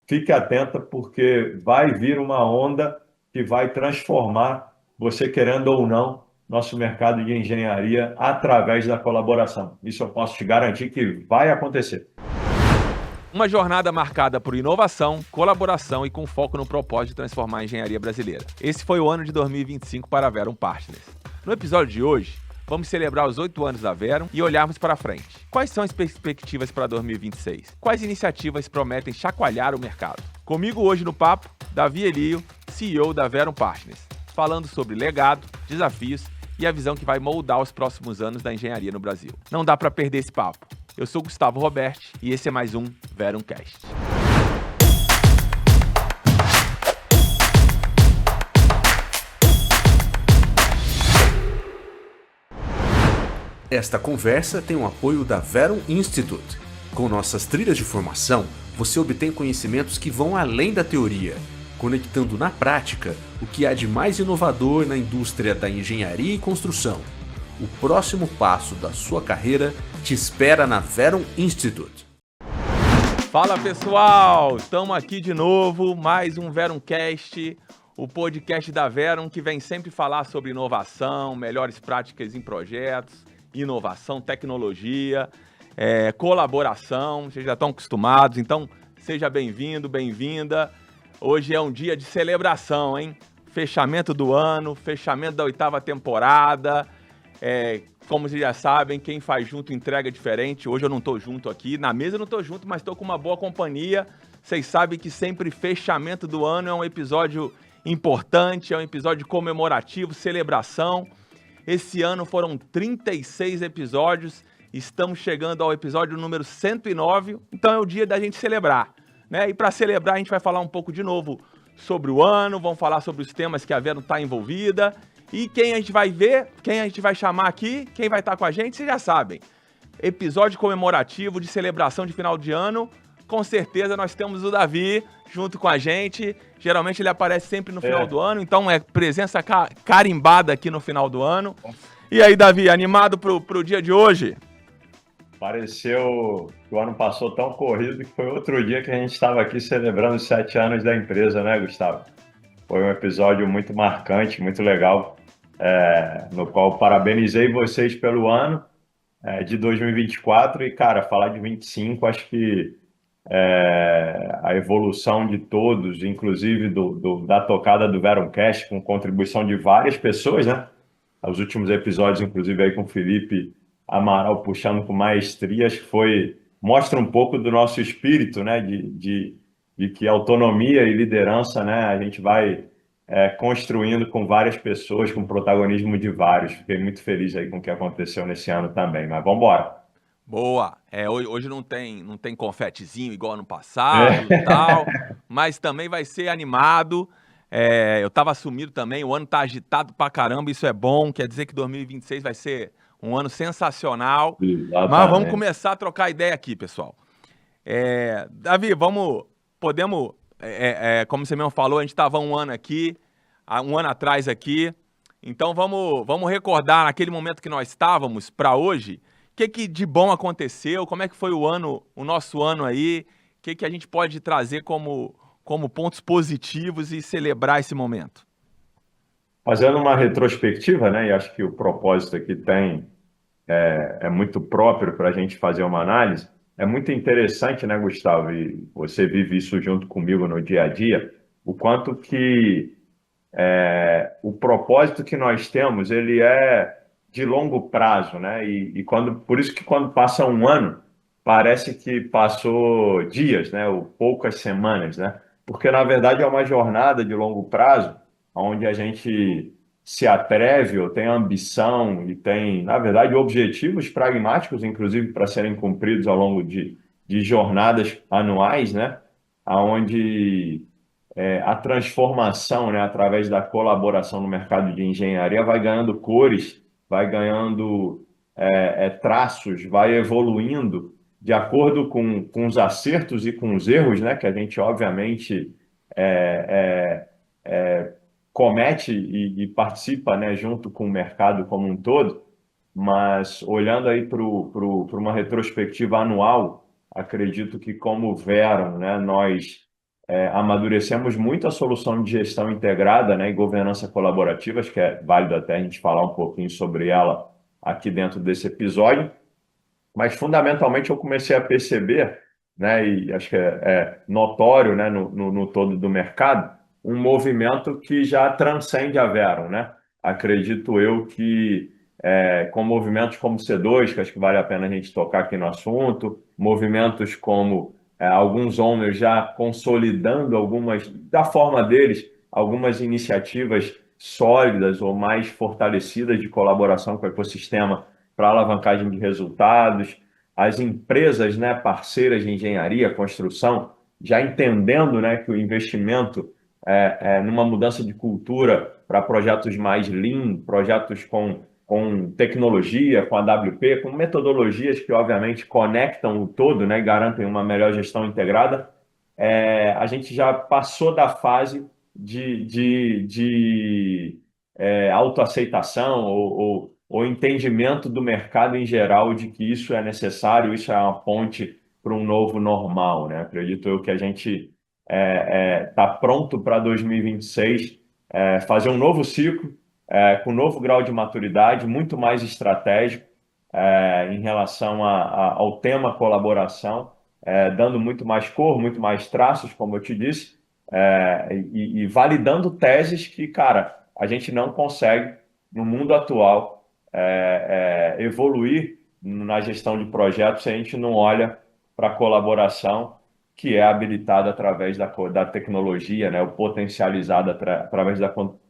fique atenta, porque vai vir uma onda que vai transformar, você querendo ou não, nosso mercado de engenharia através da colaboração. Isso eu posso te garantir que vai acontecer. Uma jornada marcada por inovação, colaboração e com foco no propósito de transformar a engenharia brasileira. Esse foi o ano de 2025 para a Verum Partners. No episódio de hoje, vamos celebrar os 8 anos da Verum e olharmos para frente. Quais são as perspectivas para 2026? Quais iniciativas prometem chacoalhar o mercado? Comigo hoje no papo, Davi Elio, CEO da Verum Partners, falando sobre legado, desafios e a visão que vai moldar os próximos anos da engenharia no Brasil. Não dá para perder esse papo. Eu sou Gustavo Roberti e esse é mais um Verumcast. Esta conversa tem o apoio da Verum Institute. Com nossas trilhas de formação, você obtém conhecimentos que vão além da teoria, conectando na prática o que há de mais inovador na indústria da engenharia e construção. O próximo passo da sua carreira te espera na Verum Institute. Fala pessoal, estamos aqui de novo, mais um Verumcast, o podcast da Verum que vem sempre falar sobre inovação, melhores práticas em projetos, inovação, tecnologia, colaboração. Vocês já estão acostumados, então seja bem-vindo, bem-vinda. Hoje é um dia de celebração, hein? Fechamento do ano, fechamento da 8ª temporada. Como vocês já sabem, quem faz junto entrega diferente. Hoje eu não estou junto aqui, na mesa eu não estou junto, mas estou com uma boa companhia. Vocês sabem que sempre fechamento do ano é um episódio importante, é um episódio comemorativo, celebração. Esse ano foram 36 episódios, estamos chegando ao episódio número 109, então é o dia da gente celebrar, né? E para celebrar a gente vai falar um pouco de novo sobre o ano, vamos falar sobre os temas que a Verum está envolvida. E quem a gente vai ver, quem a gente vai chamar aqui, quem vai estar com a gente, vocês já sabem. Episódio comemorativo de celebração de final de ano. Com certeza nós temos o Davi junto com a gente. Geralmente ele aparece sempre no final do ano, então é presença carimbada aqui no final do ano. E aí, Davi, animado pro dia de hoje? Pareceu que o ano passou tão corrido que foi outro dia que a gente estava aqui celebrando os 7 anos da empresa, né, Gustavo? Foi um episódio muito marcante, muito legal, no qual parabenizei vocês pelo ano de 2024 e, cara, falar de 25, acho que a evolução de todos, inclusive da tocada do Verumcast, com contribuição de várias pessoas, né? Os últimos episódios, inclusive, aí com o Felipe Amaral puxando com maestria, acho que mostra um pouco do nosso espírito, né? De que autonomia e liderança, né? A gente vai construindo com várias pessoas, com protagonismo de vários. Fiquei muito feliz aí com o que aconteceu nesse ano também, mas vamos embora. Boa. Hoje não tem confetezinho igual ano passado e tal, mas também vai ser animado. Eu tava sumido também, o ano tá agitado pra caramba, isso é bom, quer dizer que 2026 vai ser um ano sensacional. Exatamente. Mas vamos começar a trocar ideia aqui, pessoal. Davi, podemos, como você mesmo falou, a gente estava um ano atrás aqui, então vamos recordar naquele momento que nós estávamos para hoje. O que de bom aconteceu? Como é que foi o nosso ano aí? O que a gente pode trazer como pontos positivos e celebrar esse momento? Fazendo uma retrospectiva, né? E acho que o propósito aqui é muito próprio para a gente fazer uma análise. É muito interessante, né, Gustavo? E você vive isso junto comigo no dia a dia, o quanto que o propósito que nós temos, ele é de longo prazo, né? Por isso que quando passa um ano, parece que passou dias, né? Ou poucas semanas, né? Porque, na verdade, é uma jornada de longo prazo, onde a gente se atreve ou tem ambição e tem, na verdade, objetivos pragmáticos, inclusive, para serem cumpridos ao longo de jornadas anuais, né? Onde a transformação, né, através da colaboração no mercado de engenharia, vai ganhando cores, vai ganhando traços, vai evoluindo de acordo com os acertos e com os erros, né, que a gente, obviamente, comete e participa, né, junto com o mercado como um todo, mas olhando aí para uma retrospectiva anual, acredito que como Verum, né, nós amadurecemos muito a solução de gestão integrada, né, e governança colaborativa, acho que é válido até a gente falar um pouquinho sobre ela aqui dentro desse episódio, mas fundamentalmente eu comecei a perceber, né, e acho que é notório, né, no todo do mercado, um movimento que já transcende a Verum, né? Acredito eu que com movimentos como o C2, que acho que vale a pena a gente tocar aqui no assunto, movimentos como alguns owners já consolidando algumas, da forma deles, algumas iniciativas sólidas ou mais fortalecidas de colaboração com o ecossistema para alavancagem de resultados, as empresas, né, parceiras de engenharia, construção, já entendendo, né, que o investimento numa mudança de cultura para projetos mais lean, projetos com tecnologia, com AWP, com metodologias que, obviamente, conectam o todo, né, e garantem uma melhor gestão integrada, a gente já passou da fase de autoaceitação ou entendimento do mercado em geral de que isso é necessário, isso é uma ponte para um novo normal, né? Acredito eu que a gente está pronto para 2026 fazer um novo ciclo, com um novo grau de maturidade, muito mais estratégico em relação ao tema colaboração, dando muito mais cor, muito mais traços, como eu te disse, e validando teses que, cara, a gente não consegue, no mundo atual, evoluir na gestão de projetos se a gente não olha para a colaboração que é habilitada através da tecnologia, né, ou potencializada através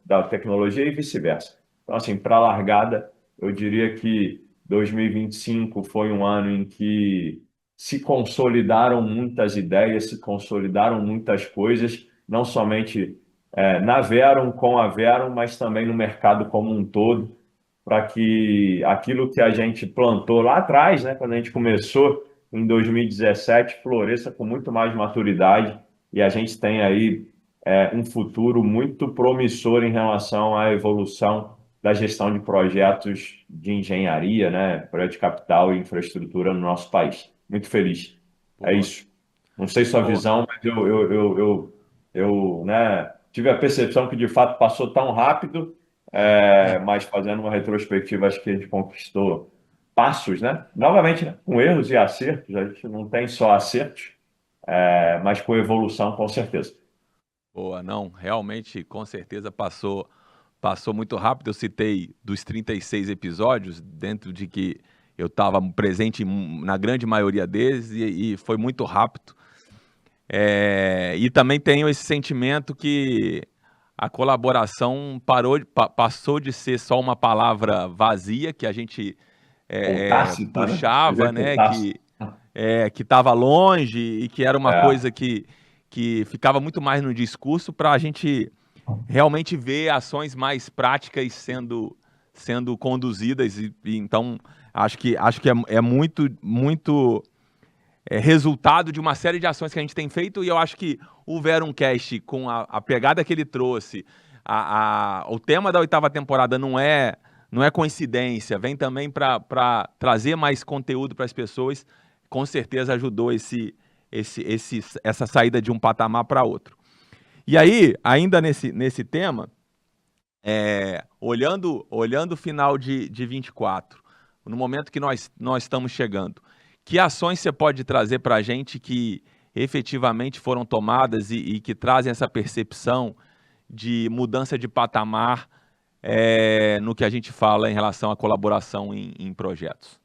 da tecnologia e vice-versa. Então, assim, para a largada, eu diria que 2025 foi um ano em que se consolidaram muitas ideias, se consolidaram muitas coisas, não somente na Verum, com a Verum, mas também no mercado como um todo, para que aquilo que a gente plantou lá atrás, né, quando a gente começou em 2017, floresça com muito mais maturidade e a gente tem aí um futuro muito promissor em relação à evolução da gestão de projetos de engenharia, né, projeto de capital e infraestrutura no nosso país. Muito feliz. É Boa, isso. Não sei sua boa. visão, mas eu, né, tive a percepção que de fato passou tão rápido, mas fazendo uma retrospectiva, acho que a gente conquistou passos, né? Novamente, né, com erros e acertos, a gente não tem só acertos, mas com evolução, com certeza. Boa, não, realmente, com certeza passou muito rápido. Eu citei dos 36 episódios, dentro de que eu estava presente na grande maioria deles e foi muito rápido. E também tenho esse sentimento que a colaboração passou de ser só uma palavra vazia que a gente Ou tácita, né? puxava, Dizer que né? tácita. Que estava longe e que era uma É, coisa que ficava muito mais no discurso para a gente realmente ver ações mais práticas sendo conduzidas. Então, acho que é muito resultado de uma série de ações que a gente tem feito, e eu acho que o Veruncast, com a pegada que ele trouxe, o tema da 8ª temporada não é coincidência, vem também para trazer mais conteúdo para as pessoas, com certeza ajudou essa saída de um patamar para outro. E aí, ainda nesse tema, olhando o final de 24, no momento que nós estamos chegando, que ações você pode trazer para a gente que efetivamente foram tomadas e que trazem essa percepção de mudança de patamar no que a gente fala em relação à colaboração em projetos?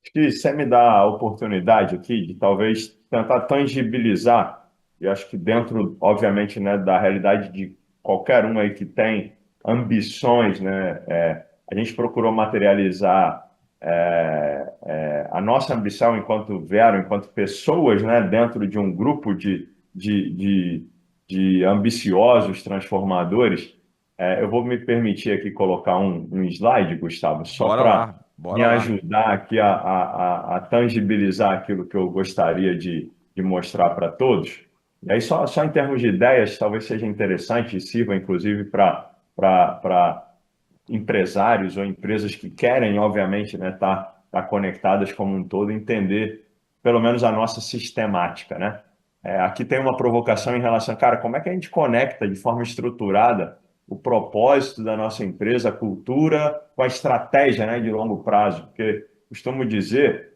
acho que você me dá a oportunidade aqui de talvez tentar tangibilizar, e acho que dentro, obviamente, né, da realidade de qualquer um aí que tem ambições, né, a gente procurou materializar a nossa ambição enquanto Vero, enquanto pessoas, né, dentro de um grupo de, de, de ambiciosos transformadores. Eu vou me permitir aqui colocar um slide, Gustavo, só Bora para lá, me bora lá. ajudar aqui a tangibilizar aquilo que eu gostaria de mostrar para todos. E aí, só em termos de ideias, talvez seja interessante e sirva, inclusive, para empresários ou empresas que querem, obviamente, né, tá conectadas como um todo, entender pelo menos a nossa sistemática, né? Aqui tem uma provocação em relação, cara, como é que a gente conecta de forma estruturada o propósito da nossa empresa, a cultura, com a estratégia, né, de longo prazo? Porque costumo dizer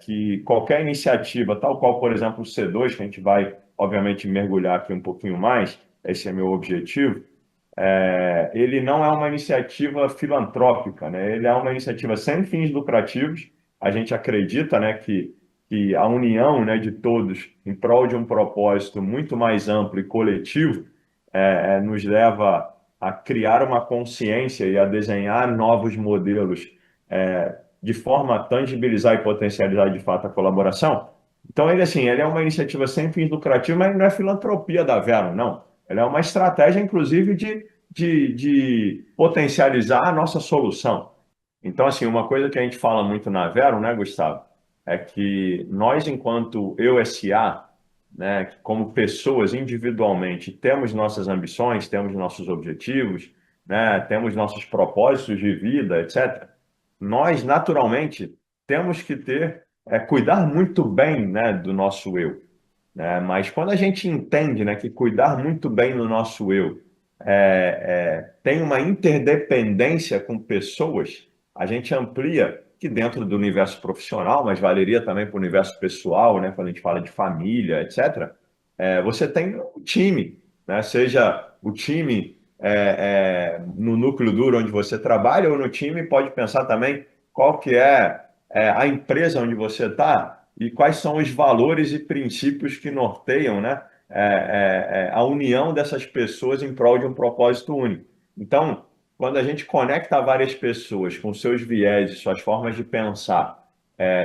que qualquer iniciativa, tal qual, por exemplo, o C2, que a gente vai, obviamente, mergulhar aqui um pouquinho mais, esse é meu objetivo, ele não é uma iniciativa filantrópica, né? Ele é uma iniciativa sem fins lucrativos. A gente acredita, né, que a união, né, de todos em prol de um propósito muito mais amplo e coletivo nos leva a criar uma consciência e a desenhar novos modelos de forma a tangibilizar e potencializar de fato a colaboração. Então, ele, assim, ele é uma iniciativa sem fins lucrativos, mas não é filantropia da Vero, não. Ela é uma estratégia, inclusive, de potencializar a nossa solução. Então, assim, uma coisa que a gente fala muito na Vero, né, Gustavo, é que nós, enquanto eu SA, né, como pessoas individualmente, temos nossas ambições, temos nossos objetivos, né, temos nossos propósitos de vida, etc. Nós, naturalmente, temos que cuidar muito bem, né, do nosso eu, né? Mas quando a gente entende, né, que cuidar muito bem do nosso eu tem uma interdependência com pessoas, a gente amplia que dentro do universo profissional, mas valeria também para o universo pessoal, né, quando a gente fala de família, etc. Você tem o time, né, seja o time no núcleo duro onde você trabalha ou no time, pode pensar também qual que é a empresa onde você está e quais são os valores e princípios que norteiam, né, a união dessas pessoas em prol de um propósito único. Então, quando a gente conecta várias pessoas com seus vieses, suas formas de pensar,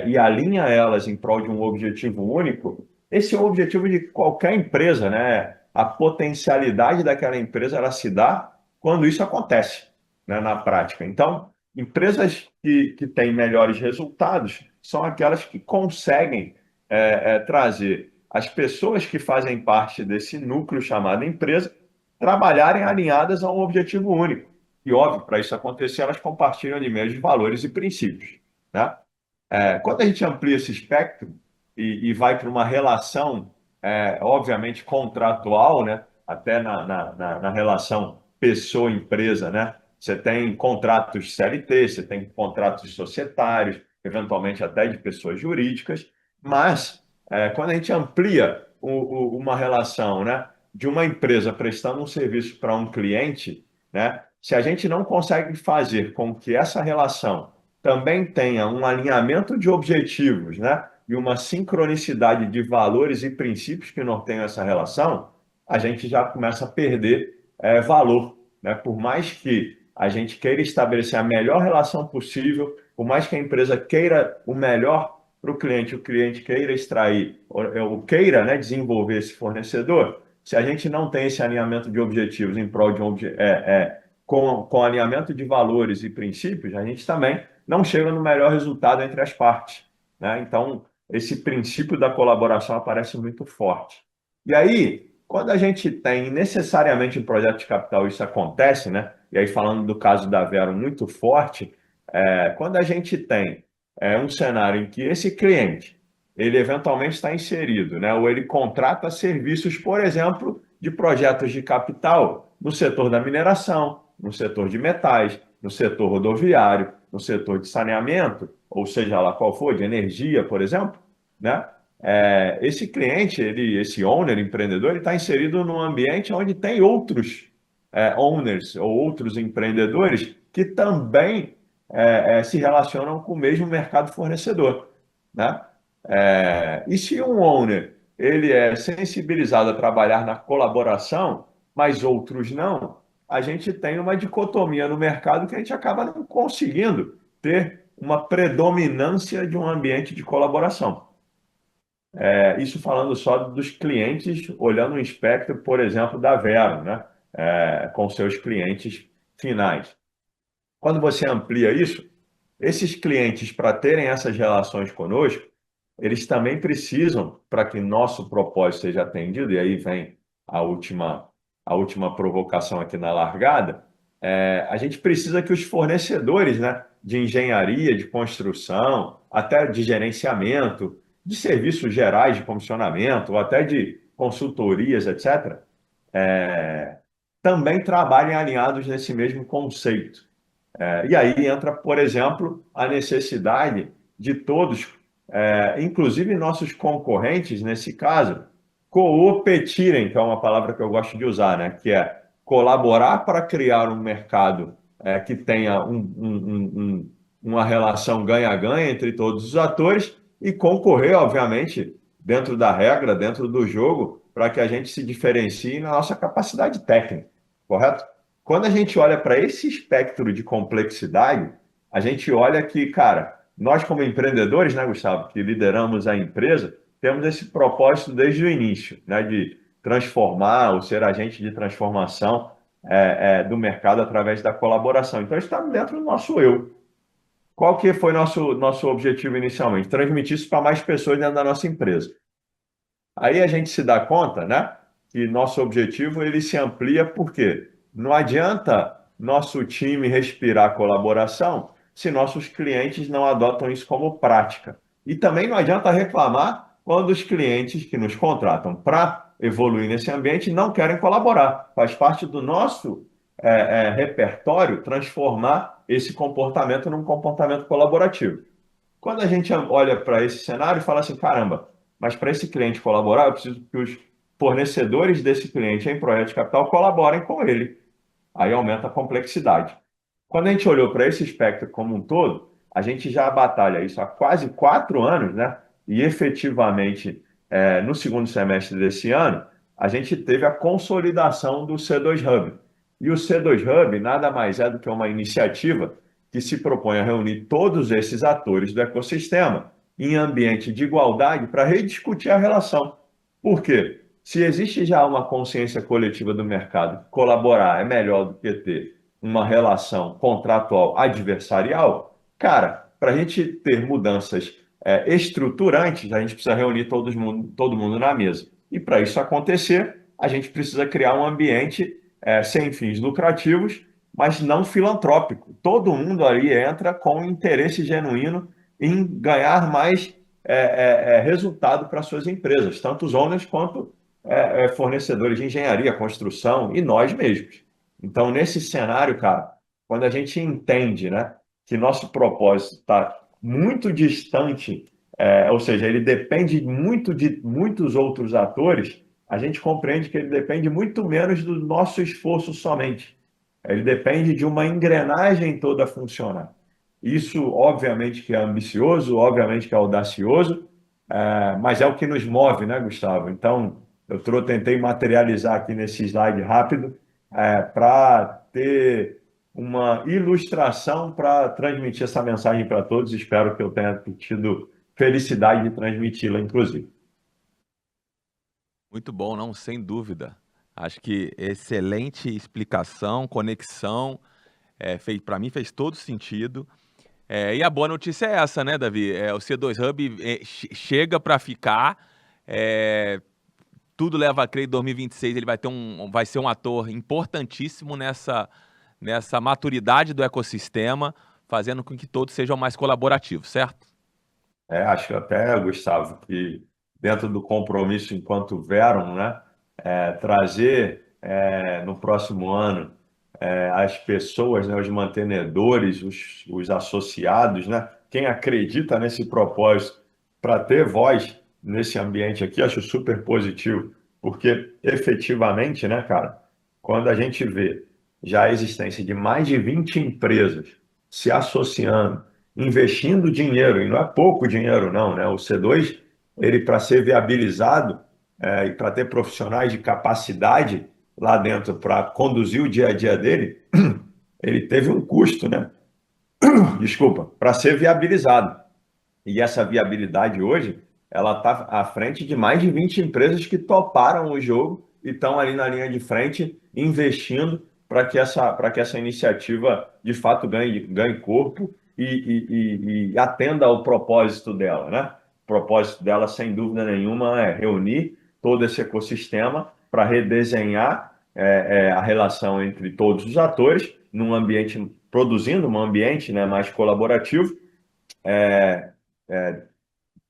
e alinha elas em prol de um objetivo único, esse é o objetivo de qualquer empresa, né? A potencialidade daquela empresa ela se dá quando isso acontece, né, na prática. Então, empresas que têm melhores resultados são aquelas que conseguem trazer as pessoas que fazem parte desse núcleo chamado empresa trabalharem alinhadas a um objetivo único. E, óbvio, para isso acontecer, elas compartilham de mesmos valores e princípios, né? Quando a gente amplia esse espectro e vai para uma relação, obviamente, contratual, né? Até na relação pessoa-empresa, né? Você tem contratos CLT, você tem contratos societários, eventualmente até de pessoas jurídicas, mas quando a gente amplia uma relação, né, de uma empresa prestando um serviço para um cliente, né, se a gente não consegue fazer com que essa relação também tenha um alinhamento de objetivos, né, e uma sincronicidade de valores e princípios que norteiam essa relação, a gente já começa a perder valor, né? Por mais que a gente queira estabelecer a melhor relação possível, por mais que a empresa queira o melhor para o cliente queira extrair, ou queira, né, desenvolver esse fornecedor, se a gente não tem esse alinhamento de objetivos em prol de com alinhamento de valores e princípios, a gente também não chega no melhor resultado entre as partes, né? Então, esse princípio da colaboração aparece muito forte. E aí, quando a gente tem necessariamente um projeto de capital, isso acontece, né? E aí, falando do caso da Vero muito forte, quando a gente tem um cenário em que esse cliente, ele eventualmente está inserido, né? Ou ele contrata serviços, por exemplo, de projetos de capital no setor da mineração, no setor de metais, no setor rodoviário, no setor de saneamento, ou seja lá qual for, de energia, por exemplo, né? Esse cliente, esse owner, empreendedor, ele está inserido num ambiente onde tem outros owners ou outros empreendedores que também se relacionam com o mesmo mercado fornecedor, né? E se um owner ele é sensibilizado a trabalhar na colaboração, mas outros não, a gente tem uma dicotomia no mercado que a gente acaba não conseguindo ter uma predominância de um ambiente de colaboração. Isso falando só dos clientes, olhando o espectro, por exemplo, da Vero, né? Com seus clientes finais. Quando você amplia isso, esses clientes, para terem essas relações conosco, eles também precisam, para que nosso propósito seja atendido, e aí vem a última provocação aqui na largada, a gente precisa que os fornecedores, né, de engenharia, de construção, até de gerenciamento, de serviços gerais de comissionamento, ou até de consultorias, etc., é, também trabalhem alinhados nesse mesmo conceito. E aí entra, por exemplo, a necessidade de todos, inclusive nossos concorrentes, nesse caso, competirem, que é uma palavra que eu gosto de usar, né? Que é colaborar para criar um mercado que tenha uma relação ganha-ganha entre todos os atores e concorrer, obviamente, dentro da regra, dentro do jogo, para que a gente se diferencie na nossa capacidade técnica, correto? Quando a gente olha para esse espectro de complexidade, a gente olha que, cara, nós como empreendedores, né, Gustavo, que lideramos a empresa, temos esse propósito desde o início, né, de transformar ou ser agente de transformação do mercado através da colaboração. Então, isso está dentro do nosso eu. Qual que foi nosso objetivo inicialmente? Transmitir isso para mais pessoas dentro da nossa empresa. Aí a gente se dá conta, né, que nosso objetivo ele se amplia porque não adianta nosso time respirar colaboração se nossos clientes não adotam isso como prática. E também não adianta reclamar quando os clientes que nos contratam para evoluir nesse ambiente não querem colaborar. Faz parte do nosso repertório transformar esse comportamento num comportamento colaborativo. Quando a gente olha para esse cenário e fala assim, caramba, mas para esse cliente colaborar, eu preciso que os fornecedores desse cliente em projeto de capital colaborem com ele. Aí aumenta a complexidade. Quando a gente olhou para esse espectro como um todo, a gente já batalha isso há quase 4 anos, né? E efetivamente, no segundo semestre desse ano, a gente teve a consolidação do C2 Hub. E o C2 Hub nada mais é do que uma iniciativa que se propõe a reunir todos esses atores do ecossistema em ambiente de igualdade para rediscutir a relação. Por quê? Se existe já uma consciência coletiva do mercado, colaborar é melhor do que ter uma relação contratual adversarial, cara, para a gente ter mudanças estruturantes, a gente precisa reunir todo mundo na mesa. E para isso acontecer, a gente precisa criar um ambiente sem fins lucrativos, mas não filantrópico. Todo mundo ali entra com interesse genuíno em ganhar mais resultado para suas empresas, tanto os owners quanto fornecedores de engenharia, construção e nós mesmos. Então, nesse cenário, cara, quando a gente entende, né, que nosso propósito está muito distante, ou seja, ele depende muito de muitos outros atores, a gente compreende que ele depende muito menos do nosso esforço somente. Ele depende de uma engrenagem toda funcionar. Isso, obviamente, que é ambicioso, obviamente que é audacioso, mas é o que nos move, né, Gustavo? Então, tentei materializar aqui nesse slide rápido para ter uma ilustração para transmitir essa mensagem para todos. Espero que eu tenha tido felicidade de transmiti-la, inclusive. Muito bom, não, sem dúvida. Acho que excelente explicação, conexão, para mim fez todo sentido. E a boa notícia é essa, né, Davi? O C2 Hub chega para ficar. Tudo leva a crer que em 2026 ele vai ser um ator importantíssimo nessa maturidade do ecossistema, fazendo com que todos sejam mais colaborativos, certo? Acho até, Gustavo, que dentro do compromisso enquanto Verum, né, trazer no próximo ano as pessoas, né, os mantenedores, os associados, né, quem acredita nesse propósito para ter voz nesse ambiente aqui, acho super positivo, porque efetivamente, né, cara, quando a gente vê já a existência de mais de 20 empresas se associando, investindo dinheiro, e não é pouco dinheiro não, né? O C2, ele para ser viabilizado e para ter profissionais de capacidade lá dentro para conduzir o dia a dia dele, ele teve um custo, né? Desculpa, para ser viabilizado. E essa viabilidade hoje, ela está à frente de mais de 20 empresas que toparam o jogo e estão ali na linha de frente investindo para que essa iniciativa de fato ganhe corpo e atenda ao propósito dela, né? O propósito dela, sem dúvida nenhuma, é reunir todo esse ecossistema para redesenhar a relação entre todos os atores num ambiente, produzindo um ambiente, né, mais colaborativo,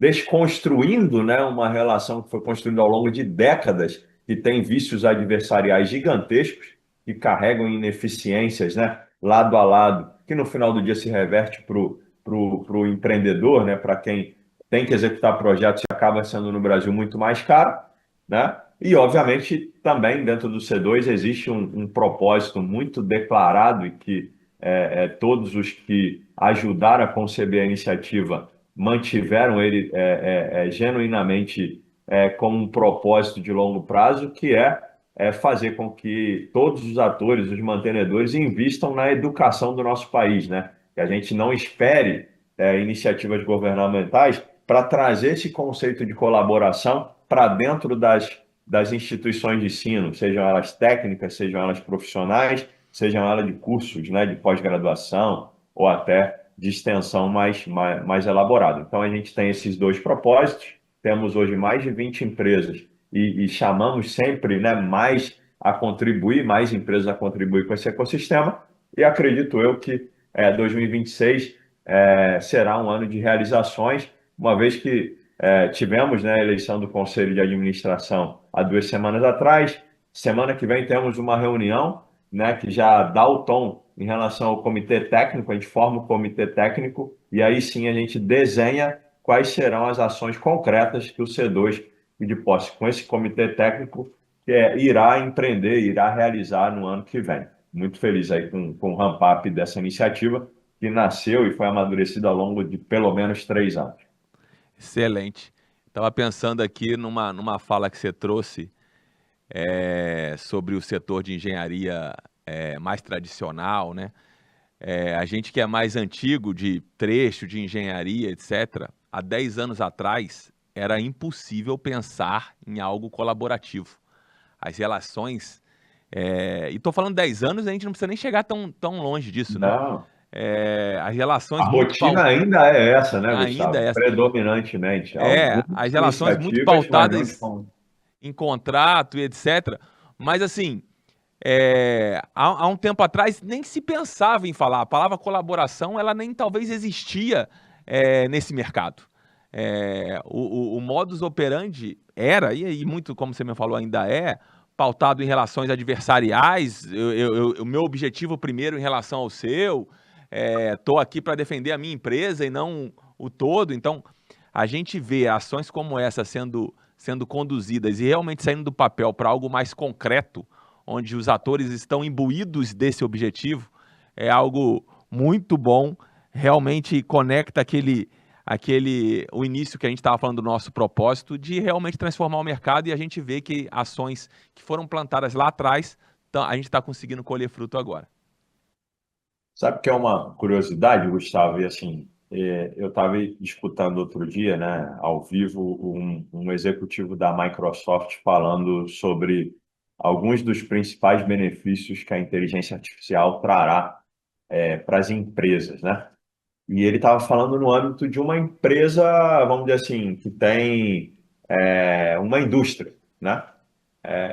desconstruindo, né, uma relação que foi construída ao longo de décadas, que tem vícios adversariais gigantescos, que carregam ineficiências, né, lado a lado, que no final do dia se reverte para o empreendedor, né, para quem tem que executar projetos e acaba sendo no Brasil muito mais caro, né? E, obviamente, também dentro do C2 existe um propósito muito declarado e que todos os que ajudaram a conceber a iniciativa mantiveram ele genuinamente como um propósito de longo prazo, que é fazer com que todos os atores, os mantenedores, invistam na educação do nosso país, né? Que a gente não espere iniciativas governamentais para trazer esse conceito de colaboração para dentro das instituições de ensino, sejam elas técnicas, sejam elas profissionais, sejam elas de cursos, né, de pós-graduação ou até de extensão mais elaborada. Então, a gente tem esses dois propósitos, temos hoje mais de 20 empresas e chamamos sempre, né, mais empresas a contribuir com esse ecossistema, e acredito eu que 2026 será um ano de realizações, uma vez que tivemos, né, a eleição do Conselho de Administração há 2 semanas atrás. Semana que vem temos uma reunião, né, que já dá o tom em relação ao comitê técnico. A gente forma o comitê técnico e aí sim a gente desenha quais serão as ações concretas que o C2, de posse com esse comitê técnico, irá empreender, irá realizar no ano que vem. Muito feliz aí com o ramp-up dessa iniciativa, que nasceu e foi amadurecida ao longo de pelo menos 3 anos. Excelente. Estava pensando aqui numa fala que você trouxe sobre o setor de engenharia mais tradicional, né? A gente que é mais antigo, de trecho, de engenharia, etc., há 10 anos atrás era impossível pensar em algo colaborativo. As relações, e estou falando 10 anos, a gente não precisa nem chegar tão longe disso, né? Não. As relações A muito rotina ainda é essa, né, ainda Gustavo? é essa. Predominantemente. Algumas As relações muito iniciativas, mas não de pautadas forma. em contrato e etc. Mas assim, há um tempo atrás nem se pensava em falar. A palavra colaboração, ela nem talvez existia nesse mercado. O modus operandi era, e muito, como você me falou, ainda pautado em relações adversariais. O meu objetivo primeiro em relação ao seu, estou aqui para defender a minha empresa e não o todo. Então, a gente vê ações como essa sendo conduzidas e realmente saindo do papel para algo mais concreto, onde os atores estão imbuídos desse objetivo, é algo muito bom, realmente conecta o início que a gente estava falando do nosso propósito, de realmente transformar o mercado, e a gente vê que ações que foram plantadas lá atrás, a gente está conseguindo colher fruto agora. Sabe que é uma curiosidade, Gustavo? E assim, eu estava escutando outro dia, né, ao vivo, um executivo da Microsoft falando sobre alguns dos principais benefícios que a inteligência artificial trará para as empresas, né? E ele estava falando no âmbito de uma empresa, vamos dizer assim, que tem uma indústria, né?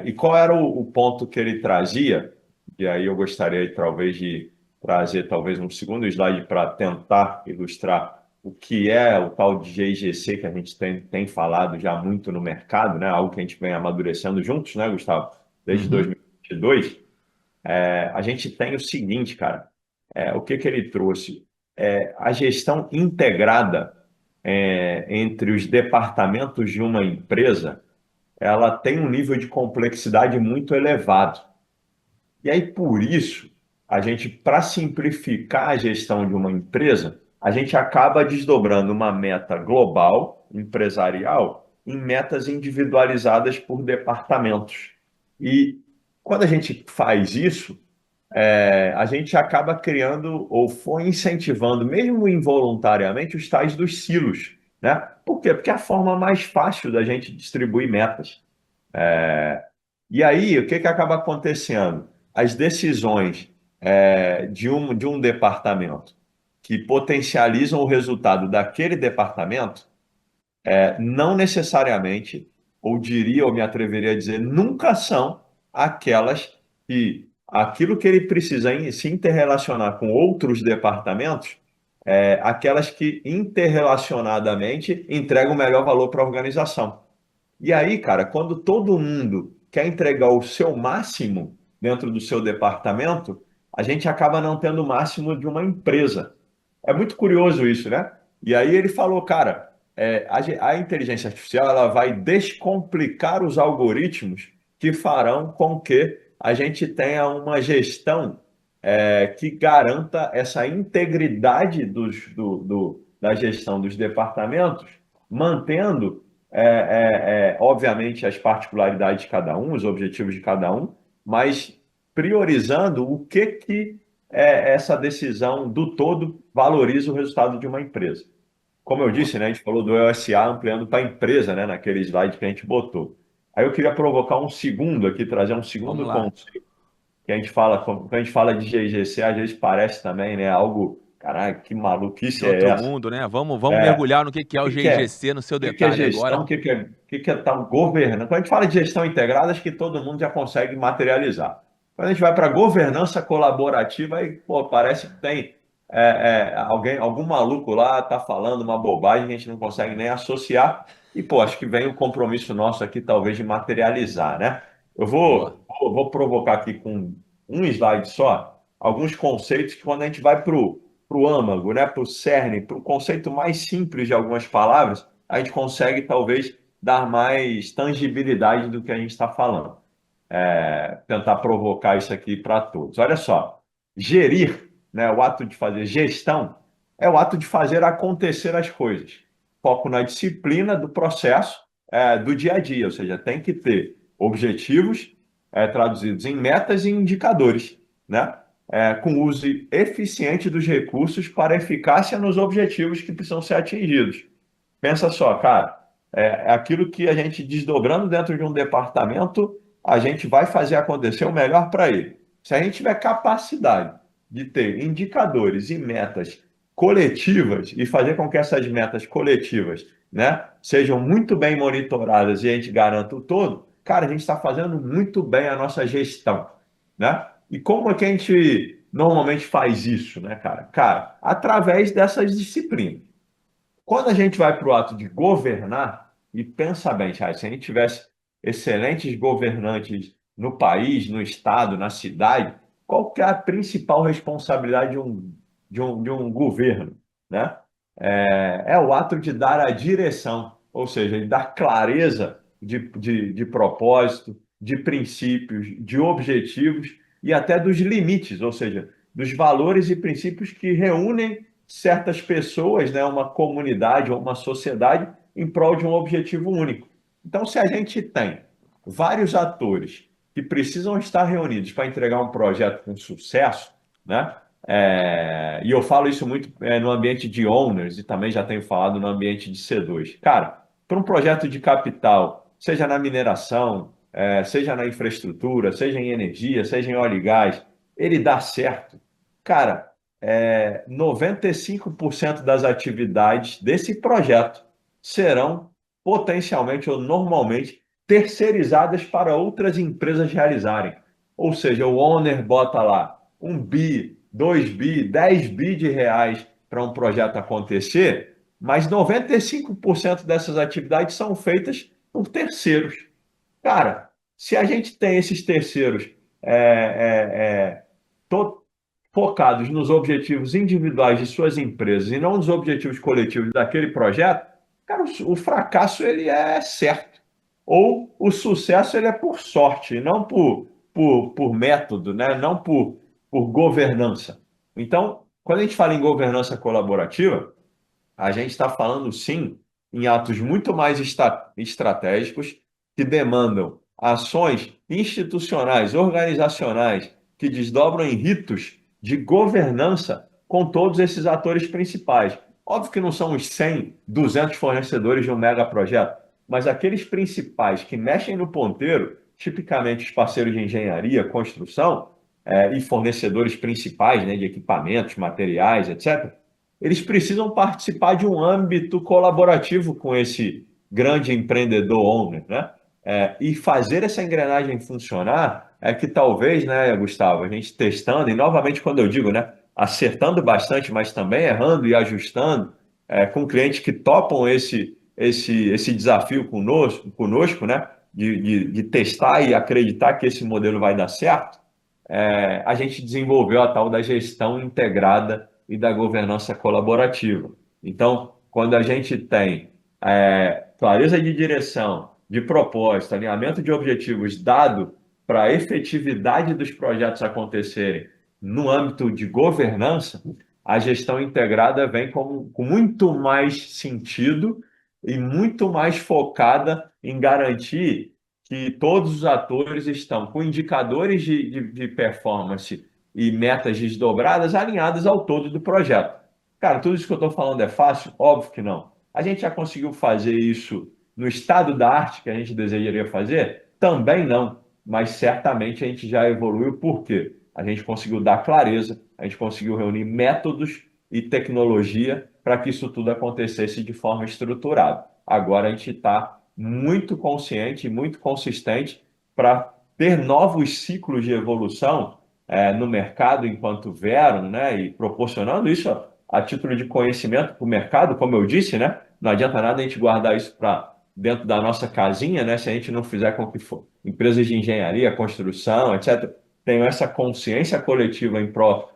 E qual era o ponto que ele trazia? E aí eu gostaria talvez de trazer talvez um segundo slide para tentar ilustrar o que é o tal de GIGC que a gente tem falado já muito no mercado, né? Algo que a gente vem amadurecendo juntos, né, Gustavo? Desde 2022. A gente tem o seguinte, cara. O que ele trouxe? A gestão integrada entre os departamentos de uma empresa, ela tem um nível de complexidade muito elevado. E aí, por isso, a gente, para simplificar a gestão de uma empresa, a gente acaba desdobrando uma meta global, empresarial, em metas individualizadas por departamentos. E quando a gente faz isso, a gente acaba criando ou foi incentivando, mesmo involuntariamente, os tais dos silos, né? Por quê? Porque é a forma mais fácil da gente distribuir metas. E aí, o que acaba acontecendo? As decisões de um departamento que potencializam o resultado daquele departamento, não necessariamente, ou diria, ou me atreveria a dizer, nunca são aquelas que aquilo que ele precisa se interrelacionar com outros departamentos aquelas que interrelacionadamente entregam o melhor valor para a organização. E aí, cara, quando todo mundo quer entregar o seu máximo dentro do seu departamento, a gente acaba não tendo o máximo de uma empresa. É muito curioso isso, né? E aí ele falou, cara, a inteligência artificial ela vai descomplicar os algoritmos que farão com que a gente tenha uma gestão que garanta essa integridade da gestão dos departamentos, mantendo, obviamente, as particularidades de cada um, os objetivos de cada um, mas priorizando o que essa decisão do todo valoriza o resultado de uma empresa. Como eu disse, né, a gente falou do EOSA ampliando para a empresa, né, naquele slide que a gente botou. Aí eu queria provocar um segundo aqui, trazer um Vamos segundo lá. conceito que a gente fala, quando a gente fala de GIGC, às vezes parece também, né, algo, caralho, que De maluquice é outro essa? mundo, né? Vamos É, mergulhar no que é o o que é? GIGC no seu O que é detalhe gestão? agora. O que é tal governança? Quando a gente fala de gestão integrada, acho que todo mundo já consegue materializar. Quando a gente vai para governança colaborativa, aí, pô, parece que tem algum maluco lá está falando uma bobagem que a gente não consegue nem associar. E, pô, acho que vem o compromisso nosso aqui, talvez, de materializar, né? Eu Boa. vou provocar aqui com um slide só, alguns conceitos que quando a gente vai para o âmago, né, para o cerne, para o conceito mais simples de algumas palavras, a gente consegue talvez dar mais tangibilidade do que a gente está falando. Tentar provocar isso aqui para todos. Olha só, gerir, né, o ato de fazer gestão, é o ato de fazer acontecer as coisas. Foco na disciplina do processo do dia a dia, ou seja, tem que ter objetivos traduzidos em metas e indicadores, né? Com uso eficiente dos recursos para eficácia nos objetivos que precisam ser atingidos. Pensa só, cara, é aquilo que a gente desdobrando dentro de um departamento, a gente vai fazer acontecer o melhor para ele. Se a gente tiver capacidade de ter indicadores e metas coletivas e fazer com que essas metas coletivas, né, sejam muito bem monitoradas e a gente garanta o todo, cara, a gente está fazendo muito bem a nossa gestão, né? E como é que a gente normalmente faz isso, né, cara? Cara, através dessas disciplinas. Quando a gente vai para o ato de governar, e pensa bem, Chay, se a gente tivesse excelentes governantes no país, no estado, na cidade, qual que é a principal responsabilidade de um governo, né? É o ato de dar a direção, ou seja, de dar clareza de propósito, de princípios, de objetivos e até dos limites, ou seja, dos valores e princípios que reúnem certas pessoas, né, uma comunidade ou uma sociedade em prol de um objetivo único. Então, se a gente tem vários atores que precisam estar reunidos para entregar um projeto com sucesso, né? E eu falo isso muito no ambiente de owners e também já tenho falado no ambiente de C2. Cara, para um projeto de capital, seja na mineração, seja na infraestrutura, seja em energia, seja em óleo e gás, ele dá certo. Cara, 95% das atividades desse projeto serão potencialmente ou normalmente terceirizadas para outras empresas realizarem. Ou seja, o owner bota lá 1 bi, 2 bi, 10 bi de reais para um projeto acontecer, mas 95% dessas atividades são feitas por terceiros. Cara, se a gente tem esses terceiros é, é, é, to- focados nos objetivos individuais de suas empresas e não nos objetivos coletivos daquele projeto, cara, o fracasso ele é certo. Ou o sucesso ele é por sorte, não por método, né? Não por governança. Então, quando a gente fala em governança colaborativa, a gente está falando, sim, em atos muito mais estratégicos que demandam ações institucionais, organizacionais, que desdobram em ritos de governança com todos esses atores principais. Óbvio que não são os 100, 200 fornecedores de um mega projeto, mas aqueles principais que mexem no ponteiro, tipicamente os parceiros de engenharia, construção, e fornecedores principais, né, de equipamentos, materiais, etc., eles precisam participar de um âmbito colaborativo com esse grande empreendedor owner, né? E fazer essa engrenagem funcionar é que talvez, né, Gustavo, a gente testando, e novamente quando eu digo, né, acertando bastante, mas também errando e ajustando, com clientes que topam esse desafio conosco, né? De testar e acreditar que esse modelo vai dar certo, a gente desenvolveu a tal da gestão integrada e da governança colaborativa. Então, quando a gente tem clareza de direção, de propósito, alinhamento de objetivos dado para a efetividade dos projetos acontecerem no âmbito de governança, a gestão integrada vem com muito mais sentido e muito mais focada em garantir que todos os atores estão com indicadores de performance e metas desdobradas alinhadas ao todo do projeto. Cara, tudo isso que eu estou falando é fácil? Óbvio que não. A gente já conseguiu fazer isso no estado da arte que a gente desejaria fazer? Também não, mas certamente a gente já evoluiu. Por quê? A gente conseguiu dar clareza, a gente conseguiu reunir métodos e tecnologia para que isso tudo acontecesse de forma estruturada. Agora a gente está muito consciente e muito consistente para ter novos ciclos de evolução no mercado enquanto Verum, né? E proporcionando isso a título de conhecimento para o mercado, como eu disse, né? Não adianta nada a gente guardar isso para dentro da nossa casinha, né? Se a gente não fizer com que empresas de engenharia, construção, etc., tenham essa consciência coletiva em prol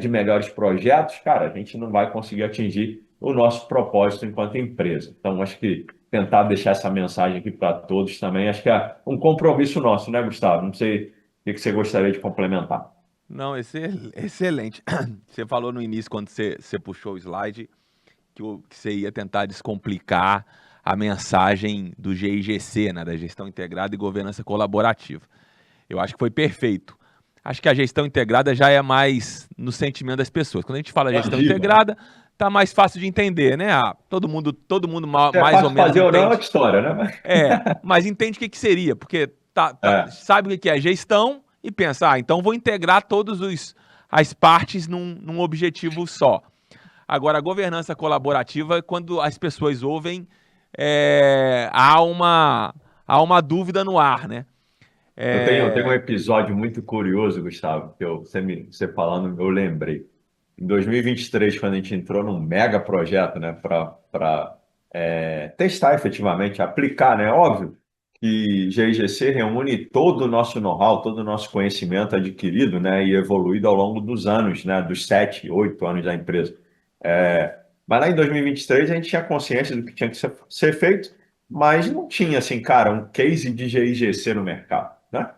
de melhores projetos, cara, a gente não vai conseguir atingir o nosso propósito enquanto empresa. Então, acho que tentar deixar essa mensagem aqui para todos também, acho que é um compromisso nosso, né, Gustavo? Não sei o que você gostaria de complementar. Não, excelente. Você falou no início, quando você puxou o slide, que você ia tentar descomplicar a mensagem do GIGC, né, da Gestão Integrada e Governança Colaborativa. Eu acho que foi perfeito. Acho que a gestão integrada já é mais no sentimento das pessoas. Quando a gente fala gestão integrada, tá mais fácil de entender, né? Todo mundo mais ou menos fazer ou não é entende. outra história, né? Mas entende o que seria, porque sabe o que é gestão e pensa, então vou integrar todas as partes num objetivo só. Agora, a governança colaborativa, quando as pessoas ouvem, há uma dúvida no ar, né? Eu tenho um episódio muito curioso, Gustavo, que você falando, eu lembrei. Em 2023, quando a gente entrou num mega projeto, né, para testar efetivamente, aplicar, né? Óbvio que GIGC reúne todo o nosso know-how, todo o nosso conhecimento adquirido, né, e evoluído ao longo dos anos, né, dos 7, 8 anos da empresa. Mas lá em 2023 a gente tinha consciência do que tinha que ser feito, mas não tinha, assim, cara, um case de GIGC no mercado, né?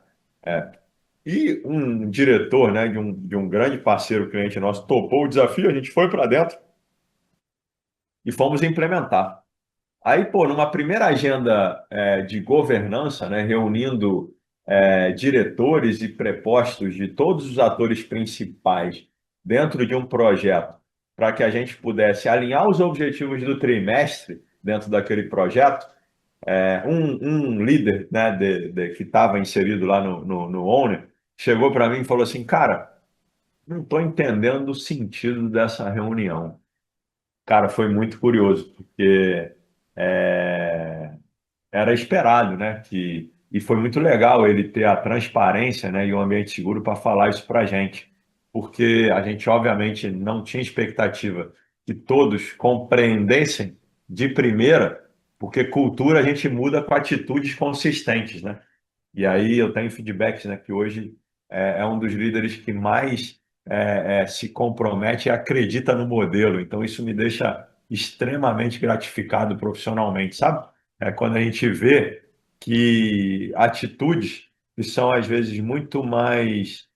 E um diretor, né, de um grande parceiro cliente nosso topou o desafio, a gente foi para dentro e fomos implementar. Aí, pô, numa primeira agenda de governança, né, reunindo diretores e prepostos de todos os atores principais dentro de um projeto, para que a gente pudesse alinhar os objetivos do trimestre dentro daquele projeto, um líder, né, que estava inserido lá no Owner chegou para mim e falou assim, cara, não estou entendendo o sentido dessa reunião. Cara, foi muito curioso, porque é, era esperado, né? E foi muito legal ele ter a transparência, né, e um ambiente seguro para falar isso para a gente, porque a gente, obviamente, não tinha expectativa que todos compreendessem de primeira, porque cultura a gente muda com atitudes consistentes, né? E aí eu tenho feedbacks, né, que hoje é um dos líderes que mais se compromete e acredita no modelo. Então isso me deixa extremamente gratificado profissionalmente, sabe? Quando a gente vê que atitudes que são às vezes muito mais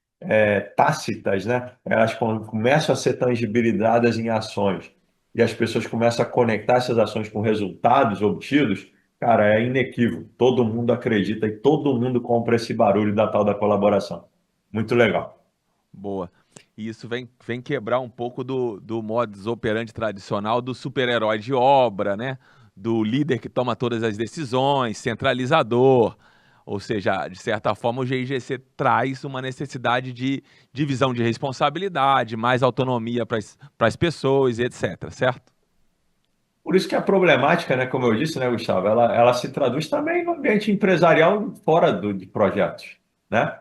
tácitas, né? Elas começam a ser tangibilizadas em ações e as pessoas começam a conectar essas ações com resultados obtidos. Cara, é inequívoco. Todo mundo acredita e todo mundo compra esse barulho da tal da colaboração. Muito legal. Boa. E isso vem quebrar um pouco do modus operandi tradicional do super-herói de obra, né? Do líder que toma todas as decisões, centralizador. Ou seja, de certa forma, o GIGC traz uma necessidade de divisão de responsabilidade, mais autonomia para as pessoas, etc. Certo? Por isso que a problemática, né, como eu disse, né, Gustavo, ela se traduz também no ambiente empresarial fora de projetos, né?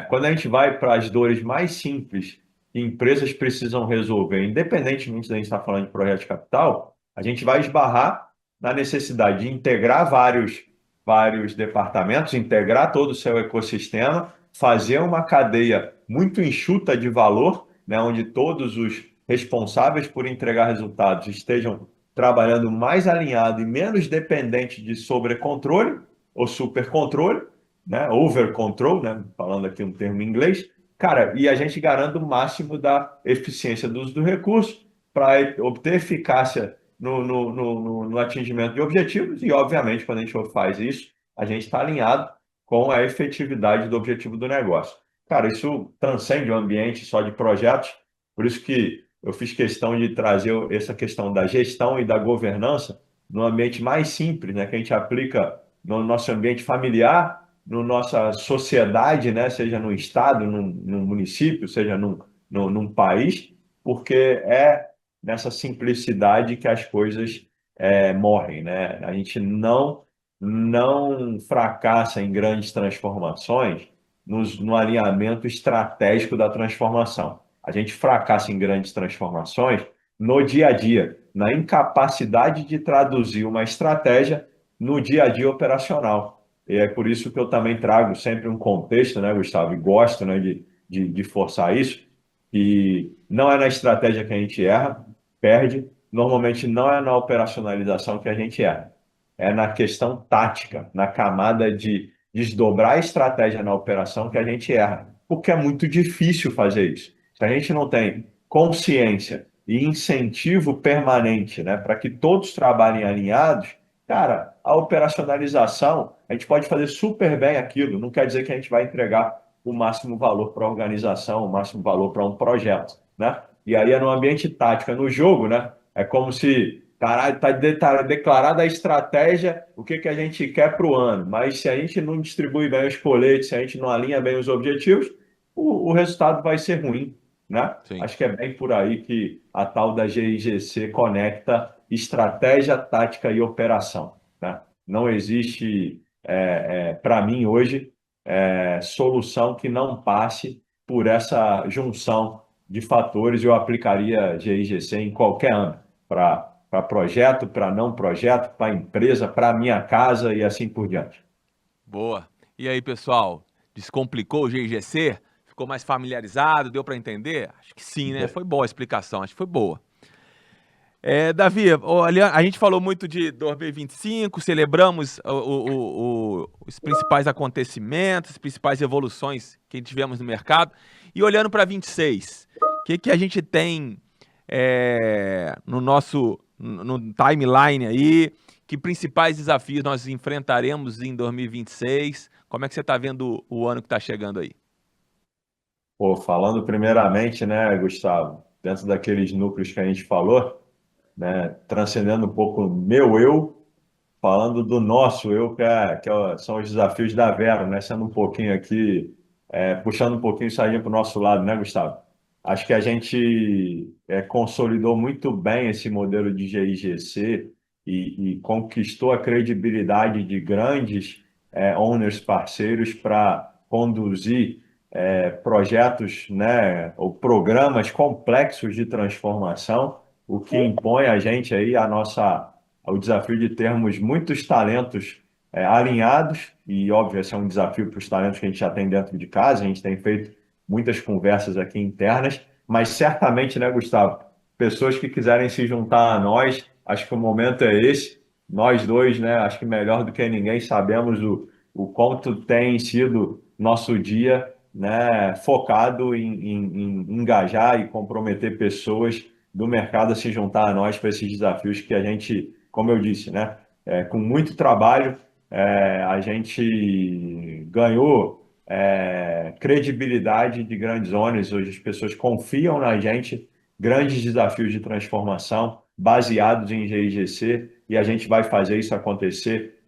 Quando a gente vai para as dores mais simples que empresas precisam resolver, independentemente da gente estar falando de projeto de capital, a gente vai esbarrar na necessidade de integrar vários departamentos, integrar todo o seu ecossistema, fazer uma cadeia muito enxuta de valor, né, onde todos os responsáveis por entregar resultados estejam trabalhando mais alinhado e menos dependente de sobrecontrole ou supercontrole, né, over control, né, falando aqui um termo em inglês, cara, e a gente garante o máximo da eficiência do uso do recurso para obter eficácia no atingimento de objetivos e, obviamente, quando a gente faz isso, a gente está alinhado com a efetividade do objetivo do negócio. Cara, isso transcende o ambiente só de projetos, por isso que eu fiz questão de trazer essa questão da gestão e da governança no ambiente mais simples, né, que a gente aplica no nosso ambiente familiar, na nossa sociedade, né, seja no estado, num município, seja num país, porque é nessa simplicidade que as coisas morrem, né? A gente não fracassa em grandes transformações no alinhamento estratégico da transformação. A gente fracassa em grandes transformações no dia a dia, na incapacidade de traduzir uma estratégia no dia a dia operacional. E é por isso que eu também trago sempre um contexto, né, Gustavo? E gosto, né, de forçar isso, que não é na estratégia que a gente erra, perde, normalmente não é na operacionalização que a gente erra, é na questão tática, na camada de desdobrar a estratégia na operação que a gente erra, porque é muito difícil fazer isso. Se a gente não tem consciência e incentivo permanente, né, para que todos trabalhem alinhados, cara, a operacionalização, a gente pode fazer super bem aquilo, não quer dizer que a gente vai entregar o máximo valor para a organização, o máximo valor para um projeto, né? E aí é no ambiente tático, é no jogo, né? É como se, caralho, tá declarada a estratégia, o que que a gente quer para o ano, mas se a gente não distribui bem os coletes, se a gente não alinha bem os objetivos, o resultado vai ser ruim, né? Sim. Acho que é bem por aí que a tal da GIGC conecta estratégia, tática e operação, né? Não existe, para mim hoje, solução que não passe por essa junção de fatores. Eu aplicaria GIGC em qualquer âmbito, para projeto, para não projeto, para empresa, para minha casa e assim por diante. Boa. E aí, pessoal? Descomplicou o GIGC? Ficou mais familiarizado? Deu para entender? Acho que sim, né? Foi boa a explicação, acho que foi boa. Davi, olha, a gente falou muito de 2025, celebramos os principais acontecimentos, as principais evoluções que tivemos no mercado. E olhando para 26, o que a gente tem no timeline aí? Que principais desafios nós enfrentaremos em 2026? Como é que você está vendo o ano que está chegando aí? Pô, falando primeiramente, né, Gustavo, dentro daqueles núcleos que a gente falou, né, transcendendo um pouco o meu eu, falando do nosso eu, são os desafios da Vera, né? Sendo um pouquinho aqui, puxando um pouquinho sardinha para o nosso lado, né, Gustavo? Acho que a gente consolidou muito bem esse modelo de GIGC e conquistou a credibilidade de grandes owners parceiros para conduzir projetos, né, ou programas complexos de transformação, o que impõe a gente aí o desafio de termos muitos talentos alinhados, e óbvio, esse é um desafio para os talentos que a gente já tem dentro de casa, a gente tem feito muitas conversas aqui internas, mas certamente, né, Gustavo, pessoas que quiserem se juntar a nós, acho que o momento é esse, nós dois, né, acho que melhor do que ninguém sabemos o quanto tem sido nosso dia, né, focado em engajar e comprometer pessoas do mercado a se juntar a nós para esses desafios que a gente, como eu disse, né, com muito trabalho, a gente ganhou credibilidade de grandes ONGs. Hoje as pessoas confiam na gente, grandes desafios de transformação baseados em GIGC, e a gente vai fazer isso acontecer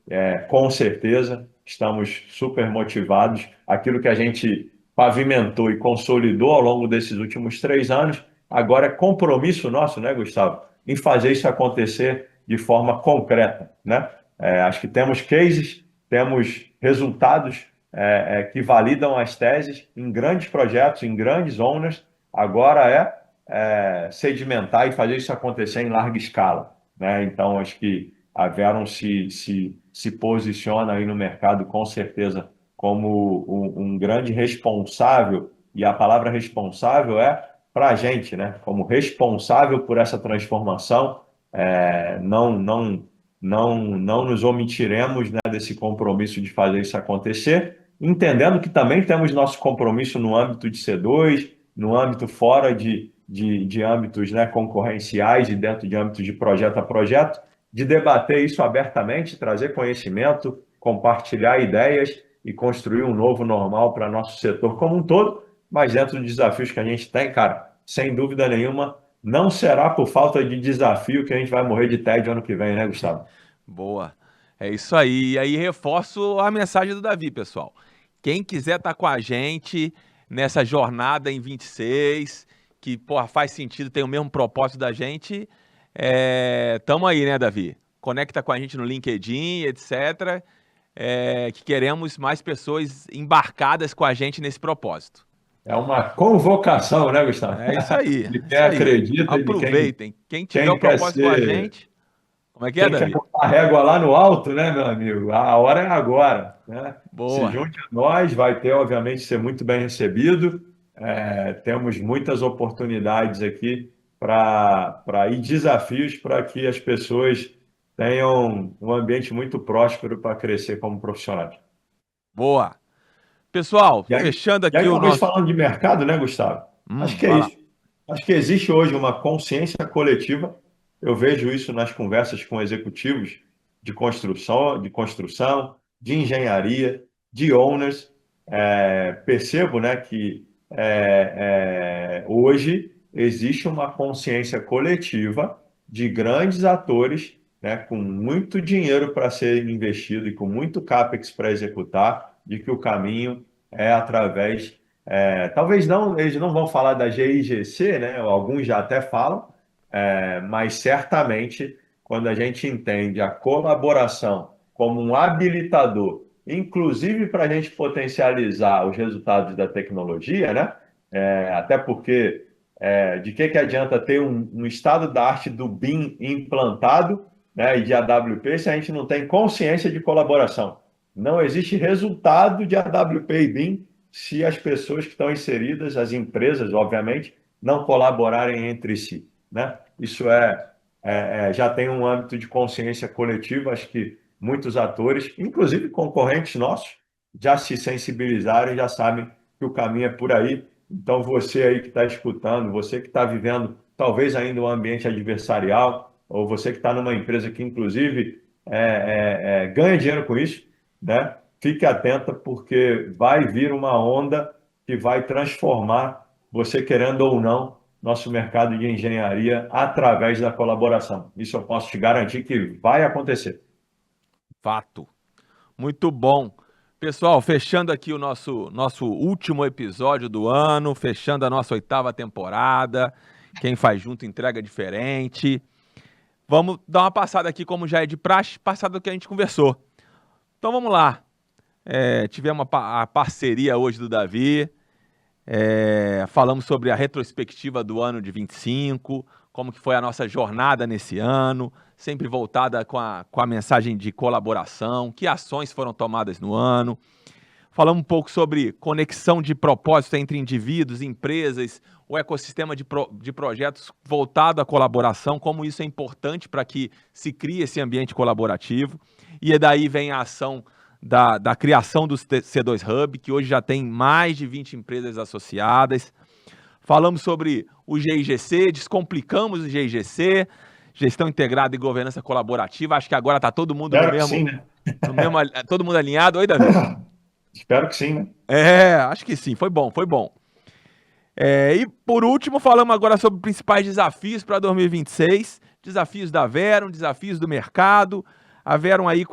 com certeza. Estamos super motivados. Aquilo que a gente pavimentou e consolidou ao longo desses últimos 3 anos, agora é compromisso nosso, né, Gustavo, em fazer isso acontecer de forma concreta, né? Acho que temos cases, temos resultados que validam as teses em grandes projetos, em grandes owners. agora sedimentar e fazer isso acontecer em larga escala, né? Então, acho que a Verum se posiciona aí no mercado com certeza como um grande responsável, e a palavra responsável é para a gente, né? Como responsável por essa transformação, não nos omitiremos, né, desse compromisso de fazer isso acontecer, entendendo que também temos nosso compromisso no âmbito de C2, no âmbito fora de âmbitos, né, concorrenciais e dentro de âmbitos de projeto a projeto, de debater isso abertamente, trazer conhecimento, compartilhar ideias e construir um novo normal para nosso setor como um todo, mas dentro dos desafios que a gente tem, cara, sem dúvida nenhuma, não será por falta de desafio que a gente vai morrer de tédio ano que vem, né, Gustavo? Boa. É isso aí. E aí reforço a mensagem do Davi, pessoal. Quem quiser estar com a gente nessa jornada em 26, que porra, faz sentido, tem o mesmo propósito da gente, tamo aí, né, Davi? Conecta com a gente no LinkedIn, etc. Que queremos mais pessoas embarcadas com a gente nesse propósito. É uma convocação, né, Gustavo? É isso aí. De É quem isso aí. acredita e de Aproveitem. Quem tiver quem o quer propósito com a ser. gente, como é que é, Quem quer Davi? botar a régua lá no alto, né, meu amigo? A hora é agora, né? Se Boa. junte a nós, vai ter, obviamente, ser muito bem recebido. Temos muitas oportunidades aqui e desafios para que as pessoas tenham um ambiente muito próspero para crescer como profissionais. Boa. Pessoal, E aí, fechando e aí, aqui o uma vez nosso. falando de mercado, né, Gustavo? Acho que é Vai lá. isso. Acho que existe hoje uma consciência coletiva. Eu vejo isso nas conversas com executivos de engenharia, de owners. Percebo, né, que hoje existe uma consciência coletiva de grandes atores, né, com muito dinheiro para ser investido e com muito CAPEX para executar, de que o caminho é através. Talvez não, eles não vão falar da GIGC, né? Alguns já até falam, mas certamente quando a gente entende a colaboração como um habilitador, inclusive para a gente potencializar os resultados da tecnologia, né? Até porque de que adianta ter um estado da arte do BIM implantado, né, e de AWP se a gente não tem consciência de colaboração? Não existe resultado de AWP e BIM se as pessoas que estão inseridas, as empresas, obviamente, não colaborarem entre si, né? Isso já tem um âmbito de consciência coletiva. Acho que muitos atores, inclusive concorrentes nossos, já se sensibilizaram e já sabem que o caminho é por aí. Então, você aí que está escutando, você que está vivendo talvez ainda um ambiente adversarial, ou você que está numa empresa que, inclusive, ganha dinheiro com isso, né? Fique atenta, porque vai vir uma onda que vai transformar, você querendo ou não, nosso mercado de engenharia através da colaboração. Isso eu posso te garantir que vai acontecer. Fato. Muito bom. Pessoal, fechando aqui o nosso último episódio do ano, fechando a nossa 8ª temporada. Quem faz junto entrega diferente. Vamos dar uma passada aqui, como já é de praxe, passada do que a gente conversou. Então vamos lá. Tivemos a parceria hoje do Davi. Falamos sobre a retrospectiva do ano de 25, como que foi a nossa jornada nesse ano, sempre voltada com a mensagem de colaboração, que ações foram tomadas no ano. Falamos um pouco sobre conexão de propósito entre indivíduos, empresas, o ecossistema de projetos voltado à colaboração, como isso é importante para que se crie esse ambiente colaborativo. E daí vem a ação da criação do C2 Hub, que hoje já tem mais de 20 empresas associadas. Falamos sobre o GIGC, descomplicamos o GIGC, gestão integrada e governança colaborativa. Acho que agora está todo mundo Espero que sim, né? todo mundo alinhado. Oi, Davi? Espero que sim, né? Acho que sim, foi bom, foi bom. E por último, falamos agora sobre principais desafios para 2026, desafios da Verum, desafios do mercado, a Verum aí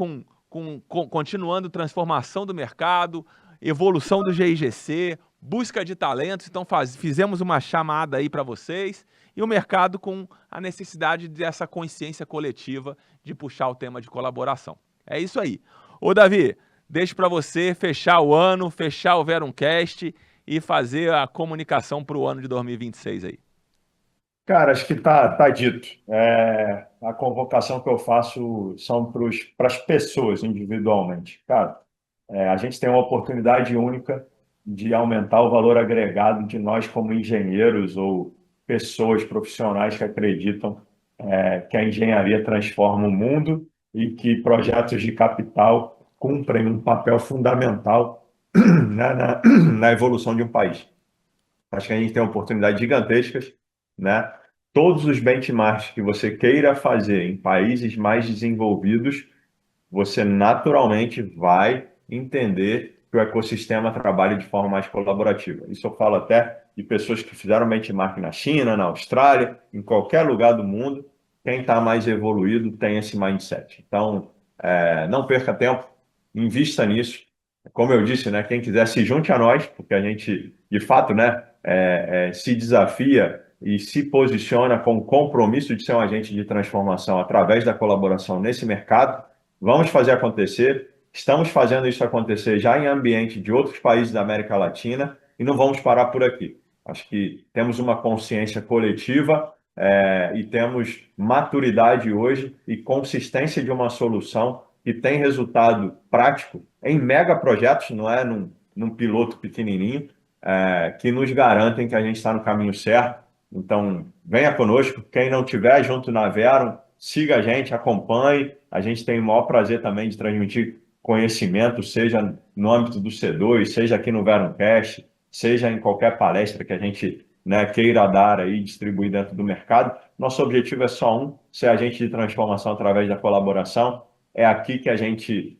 continuando transformação do mercado, evolução do GIGC, busca de talentos. Então fizemos uma chamada aí para vocês, e o mercado com a necessidade dessa consciência coletiva de puxar o tema de colaboração. É isso aí. Ô Davi, deixo para você fechar o ano, fechar o Verumcast e fazer a comunicação para o ano de 2026 aí. Cara, acho que tá dito. A convocação que eu faço são para as pessoas individualmente. Cara, a gente tem uma oportunidade única de aumentar o valor agregado de nós como engenheiros ou pessoas profissionais que acreditam que a engenharia transforma o mundo e que projetos de capital cumprem um papel fundamental né, na evolução de um país. Acho que a gente tem oportunidades gigantescas, né? Todos os benchmarks que você queira fazer em países mais desenvolvidos, você naturalmente vai entender que o ecossistema trabalha de forma mais colaborativa. Isso eu falo até de pessoas que fizeram benchmark na China, na Austrália, em qualquer lugar do mundo. Quem está mais evoluído tem esse mindset. Então, não perca tempo, invista nisso. Como eu disse, né, quem quiser se junte a nós, porque a gente, de fato, né, se desafia e se posiciona com o compromisso de ser um agente de transformação através da colaboração nesse mercado. Vamos fazer acontecer. Estamos fazendo isso acontecer já em ambiente de outros países da América Latina e não vamos parar por aqui. Acho que temos uma consciência coletiva e temos maturidade hoje e consistência de uma solução que tem resultado prático em mega projetos, não é num piloto pequenininho, que nos garantem que a gente está no caminho certo. Então, venha conosco. Quem não estiver junto na Verum, siga a gente, acompanhe. A gente tem o maior prazer também de transmitir conhecimento, seja no âmbito do C2, seja aqui no Veruncast, seja em qualquer palestra que a gente queira dar aí, distribuir dentro do mercado. Nosso objetivo é só ser agente de transformação através da colaboração. É aqui que a gente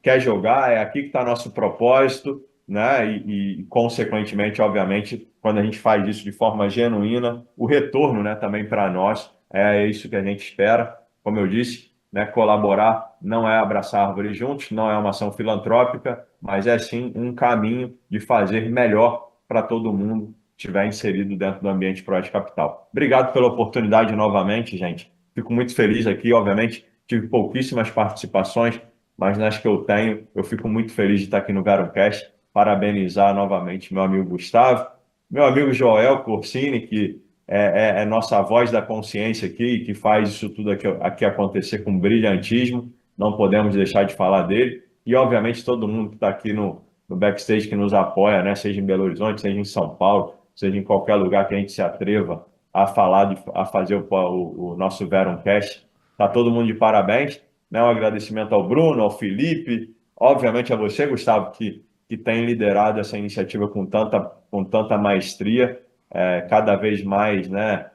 quer jogar, é aqui que está nosso propósito, né? E, consequentemente, obviamente, quando a gente faz isso de forma genuína, o retorno, né, também para nós é isso que a gente espera. Como eu disse, né, colaborar não é abraçar árvores juntos, não é uma ação filantrópica, mas é sim um caminho de fazer melhor para todo mundo que estiver inserido dentro do ambiente Projet Capital. Obrigado pela oportunidade novamente, gente. Fico muito feliz aqui, obviamente, tive pouquíssimas participações, mas nas que eu tenho, eu fico muito feliz de estar aqui no Veruncast. Parabenizar novamente meu amigo Gustavo, meu amigo Joel Corsini, que é nossa voz da consciência aqui, que faz isso tudo aqui acontecer com brilhantismo. Não podemos deixar de falar dele. E, obviamente, todo mundo que está aqui no backstage que nos apoia, né? Seja em Belo Horizonte, seja em São Paulo, seja em qualquer lugar que a gente se atreva a falar, a fazer o nosso Veruncast. Está todo mundo de parabéns. Né? Um agradecimento ao Bruno, ao Felipe, obviamente a você, Gustavo, que tem liderado essa iniciativa com tanta maestria, cada vez mais, né,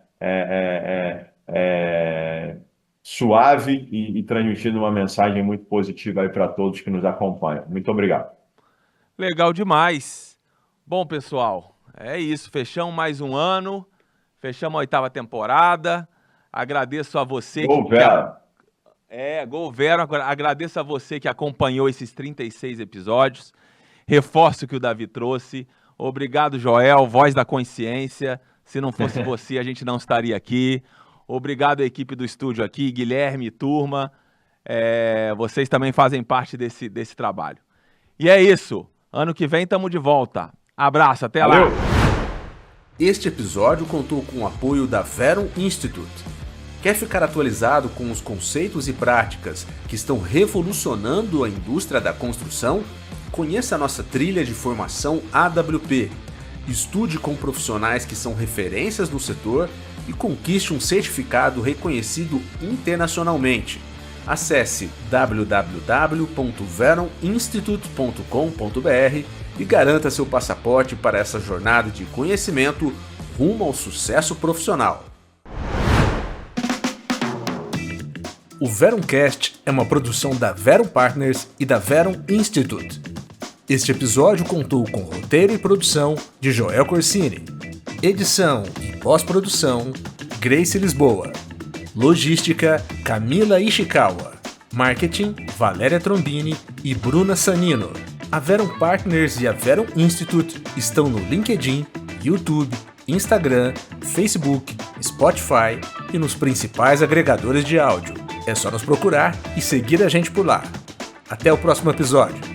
suave e transmitindo uma mensagem muito positiva aí para todos que nos acompanham. Muito obrigado. Legal demais. Bom, pessoal, é isso. Fechamos mais um ano, fechamos a 8ª temporada. Agradeço a você Gol Verum. Gol Verum. Agradeço a você que acompanhou esses 36 episódios. Reforço o que o Davi trouxe. Obrigado, Joel, voz da consciência. Se não fosse você, a gente não estaria aqui. Obrigado à equipe do estúdio aqui, Guilherme e turma. Vocês também fazem parte desse trabalho. E é isso. Ano que vem estamos de volta. Abraço, até lá. Este episódio contou com o apoio da Verum Institute. Quer ficar atualizado com os conceitos e práticas que estão revolucionando a indústria da construção? Conheça a nossa trilha de formação AWP, estude com profissionais que são referências no setor e conquiste um certificado reconhecido internacionalmente. Acesse www.veruminstitute.com.br e garanta seu passaporte para essa jornada de conhecimento rumo ao sucesso profissional. O Veruncast é uma produção da Verum Partners e da Verum Institute. Este episódio contou com roteiro e produção de Joel Corsini, edição e pós-produção Grace Lisboa, logística Camila Ishikawa, marketing Valéria Trombini e Bruna Sanino. A Verum Partners e a Verum Institute estão no LinkedIn, YouTube, Instagram, Facebook, Spotify e nos principais agregadores de áudio. É só nos procurar e seguir a gente por lá. Até o próximo episódio.